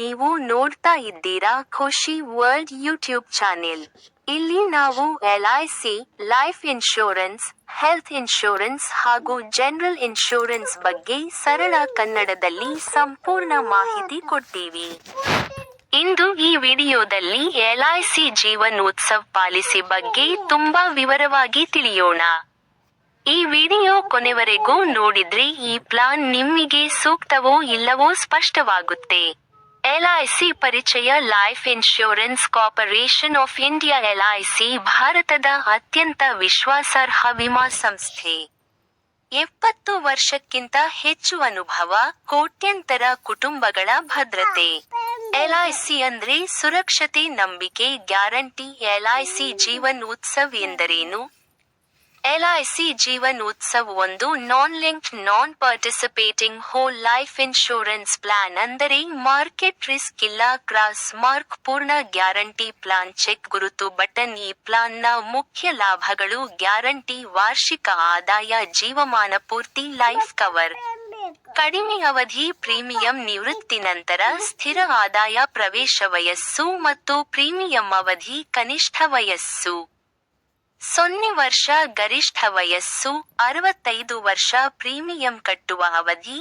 ನೀವು ನೋಡ್ತಾ ಇದ್ದೀರಾ ಖುಷಿ ವರ್ಲ್ಡ್ ಯೂಟ್ಯೂಬ್ ಚಾನೆಲ್. ಇಲ್ಲಿ ನಾವು LIC, life insurance, health insurance ಹಾಗೂ ಜನರಲ್ ಇನ್ಶೂರೆನ್ಸ್ ಬಗ್ಗೆ ಸರಳ ಕನ್ನಡದಲ್ಲಿ ಸಂಪೂರ್ಣ ಮಾಹಿತಿ ಕೊಡ್ತೀವಿ. ಇಂದು ಈ ವಿಡಿಯೋದಲ್ಲಿ LIC ಜೀವನ್ ಉತ್ಸವ್ ಪಾಲಿಸಿ ಬಗ್ಗೆ ತುಂಬಾ ವಿವರವಾಗಿ ತಿಳಿಯೋಣ. ಈ ವಿಡಿಯೋ ಕೊನೆವರೆಗೂ ನೋಡಿದ್ರೆ ಈ ಪ್ಲಾನ್ ನಿಮಗೆ ಸೂಕ್ತವೋ ಇಲ್ಲವೋ ಸ್ಪಷ್ಟವಾಗುತ್ತೆ. LIC ಪರಿಚಯ. Life insurance corporation of India. LIC ಭಾರತದ ಅತ್ಯಂತ ವಿಶ್ವಾಸಾರ್ಹ ವಿಮಾ ಸಂಸ್ಥೆ. 70 ವರ್ಷಕ್ಕಿಂತ ಹೆಚ್ಚು ಅನುಭವ, ಕೋಟ್ಯಂತರ ಕುಟುಂಬಗಳ ಭದ್ರತೆ. LIC ಅಂದ್ರೆ ಸುರಕ್ಷತೆ, ನಂಬಿಕೆ, ಗ್ಯಾರಂಟಿ. LIC ಜೀವನ್ ಉತ್ಸವ್ ಎಂದರೇನು? LIC ಜೀವನ್ ಉತ್ಸವ್ ಒಂದು ನಾನ್-ಲಿಂಕ್ಡ್, ನಾನ್-ಪಾರ್ಟಿಸಿಪೇಟಿಂಗ್ ಹೋಲ್ ಲೈಫ್ ಇನ್ಶೂರೆನ್ಸ್ ಪ್ಲಾನ್. ಅಂದರೆ ಮಾರ್ಕೆಟ್ ರಿಸ್ಕ್ ಇಲ್ಲ, ಕ್ರಾಸ್ ಮಾರ್ಕ್, ಪೂರ್ಣ ಗ್ಯಾರಂಟಿ ಪ್ಲಾನ್. ಚೆಕ್ ಗುರುತು ಬಟನ್. ಈ ಪ್ಲಾನ್ನ ಮುಖ್ಯ ಲಾಭಗಳು: ಗ್ಯಾರಂಟಿ ವಾರ್ಷಿಕ ಆದಾಯ, ಜೀವಮಾನ ಪೂರ್ತಿ ಲೈಫ್ ಕವರ್, ಕಡಿಮೆ ಅವಧಿ ಪ್ರೀಮಿಯಂ, ನಿವೃತ್ತಿ ನಂತರ ಸ್ಥಿರ ಆದಾಯ, ಪ್ರವೇಶ ವಯಸ್ಸು ಮತ್ತು ಪ್ರೀಮಿಯಂ ಅವಧಿ, ಕನಿಷ್ಠ ವಯಸ್ಸು 0 ವರ್ಷ, ಗರಿಷ್ಠ ವಯಸ್ಸು 65 ವರ್ಷ, ಪ್ರೀಮಿಯಂ ಕಟ್ಟುವ ಅವಧಿ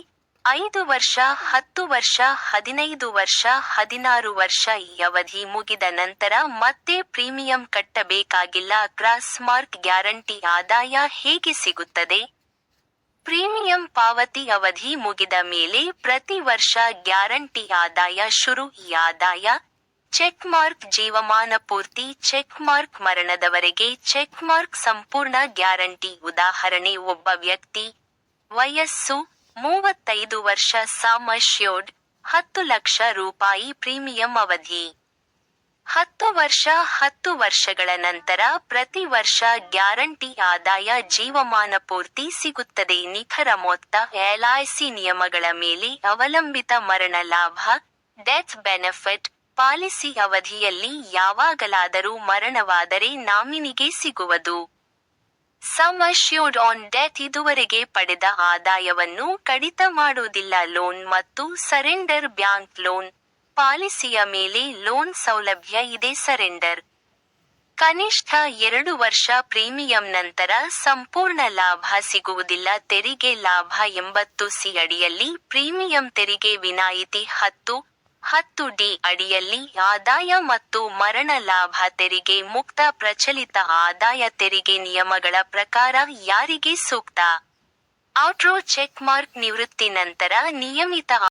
5 ವರ್ಷ, 10 ವರ್ಷ, 15 ವರ್ಷ, 16 ವರ್ಷ. ಈ ಅವಧಿ ಮುಗಿದ ನಂತರ ಮತ್ತೆ ಪ್ರೀಮಿಯಂ ಕಟ್ಟಬೇಕಾಗಿಲ್ಲ. Cross mark guarantee. ಆದಾಯ ಹೇಗೆ ಸಿಗುತ್ತದೆ? ಪ್ರೀಮಿಯಂ ಪಾವತಿ ಅವಧಿ ಮುಗಿದ ಮೇಲೆ ಪ್ರತಿ ವರ್ಷ ಗ್ಯಾರಂಟಿ ಆದಾಯ ಶುರು. ಈ ಆದಾಯ ಚೆಕ್ ಮಾರ್ಕ್ ಜೀವಮಾನ ಪೂರ್ತಿ, ಚೆಕ್ ಮಾರ್ಕ್ ಮರಣದವರೆಗೆ, ಚೆಕ್ ಮಾರ್ಕ್ ಸಂಪೂರ್ಣ ಗ್ಯಾರಂಟಿ. ಉದಾಹರಣೆ: ಒಬ್ಬ ವ್ಯಕ್ತಿ, ವಯಸ್ಸು 35 ವರ್ಷ, ಸಮ್ ಅಶ್ಯೂರ್ಡ್ 10 ಲಕ್ಷ ರೂಪಾಯಿ, ಪ್ರೀಮಿಯಂ ಅವಧಿ 10 ವರ್ಷ. 10 ವರ್ಷಗಳ ನಂತರ ಪ್ರತಿ ವರ್ಷ ಗ್ಯಾರಂಟಿ ಆದಾಯ ಜೀವಮಾನ ಪೂರ್ತಿ ಸಿಗುತ್ತದೆ. ನಿಖರ ಮೊತ್ತ. LIC ನಿಯಮಗಳ ಮೇಲೆ ಅವಲಂಬಿತ. ಮರಣ ಲಾಭ, ಡೆತ್ ಬೆನಿಫಿಟ್. ಪಾಲಿಸಿ ಅವಧಿಯಲ್ಲಿ ಯಾವಾಗಲಾದರೂ ಮರಣವಾದರೆ ನಾಮಿನಿಗೆ ಸಿಗುವುದು. Sum assured on death. ಇದುವರೆಗೆ ಪಡೆದ ಆದಾಯವನ್ನು ಕಡಿತ ಮಾಡುವುದಿಲ್ಲ. ಲೋನ್ ಮತ್ತು ಸರೆಂಡರ್. Bank loan. ಪಾಲಿಸಿಯ ಮೇಲೆ ಲೋನ್ ಸೌಲಭ್ಯ ಇದೆ. ಸರೆಂಡರ್ ಕನಿಷ್ಠ 2 ವರ್ಷ. ಪ್ರೀಮಿಯಂ ನಂತರ ಸಂಪೂರ್ಣ ಲಾಭ ಸಿಗುವುದಿಲ್ಲ. ತೆರಿಗೆ ಲಾಭ 80C ಅಡಿಯಲ್ಲಿ ಪ್ರೀಮಿಯಂ ತೆರಿಗೆ ವಿನಾಯಿತಿ 10D ಅಡಿಯಲ್ಲಿ ಆದಾಯ ಮತ್ತು ಮರಣ ಲಾಭ ತೆರಿಗೆ ಮುಕ್ತ. ಪ್ರಚಲಿತ ಆದಾಯ ತೆರಿಗೆ ನಿಯಮಗಳ ಪ್ರಕಾರ ಯಾರಿಗೆ ಸೂಕ್ತ? Outro check mark. ನಿವೃತ್ತಿ ನಂತರ ನಿಯಮಿತ